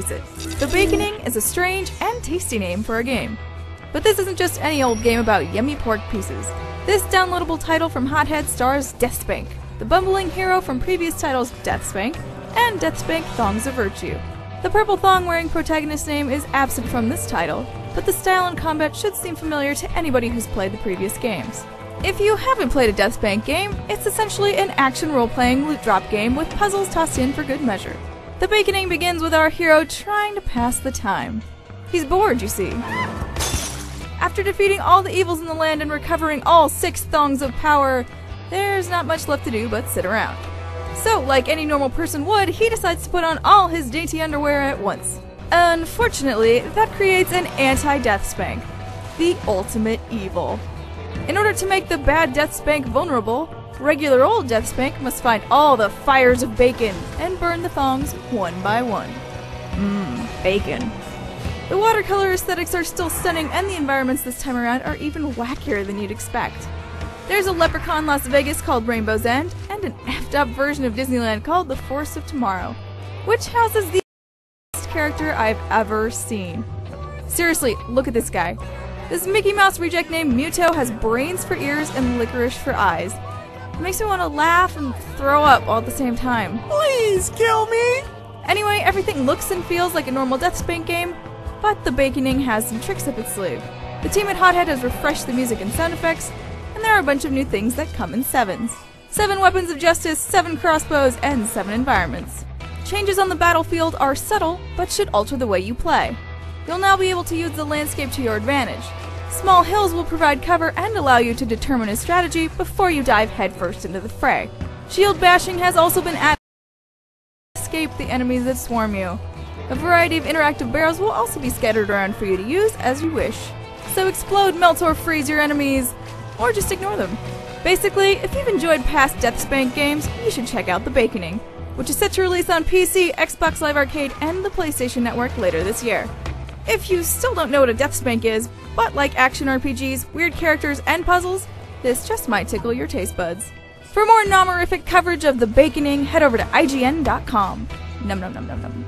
face it, The Baconing is a strange and tasty name for a game. But this isn't just any old game about yummy pork pieces. This downloadable title from Hothead stars Deathspank, the bumbling hero from previous titles Deathspank and Deathspank Thongs of Virtue. The purple thong-wearing protagonist's name is absent from this title, but the style and combat should seem familiar to anybody who's played the previous games. If you haven't played a Deathspank game, it's essentially an action role-playing loot drop game with puzzles tossed in for good measure. The Baconing begins with our hero trying to pass the time. He's bored, you see. After defeating all the evils in the land and recovering all 6 thongs of power, there's not much left to do but sit around. So, like any normal person would, he decides to put on all his dainty underwear at once. Unfortunately, that creates an anti-Deathspank, the ultimate evil. In order to make the bad Deathspank vulnerable, regular old Deathspank must find all the fires of bacon and burn the thongs one by one. Bacon. The watercolor aesthetics are still stunning, and the environments this time around are even wackier than you'd expect. There's a leprechaun Las Vegas called Rainbow's End, and an effed up version of Disneyland called the Forest of Tomorrow, which houses the best character I've ever seen. Seriously, look at this guy. This Mickey Mouse reject named Muto has brains for ears and licorice for eyes. It makes me want to laugh and throw up all at the same time. Please kill me! Anyway, everything looks and feels like a normal Deathspank game, but the Baconing has some tricks up its sleeve. The team at Hothead has refreshed the music and sound effects, and there are a bunch of new things that come in 7s. 7 weapons of justice, 7 crossbows, and 7 environments. Changes on the battlefield are subtle, but should alter the way you play. You'll now be able to use the landscape to your advantage. Small hills will provide cover and allow you to determine a strategy before you dive headfirst into the fray. Shield bashing has also been added to escape the enemies that swarm you. A variety of interactive barrels will also be scattered around for you to use as you wish. So explode, melt, or freeze your enemies, or just ignore them. Basically, if you've enjoyed past Deathspank games, you should check out The Baconing, which is set to release on PC, Xbox Live Arcade, and the PlayStation Network later this year. If you still don't know what a Deathspank is, but like action RPGs, weird characters, and puzzles, this just might tickle your taste buds. For more nomorific coverage of The Baconing, head over to IGN.com. Num num num num num.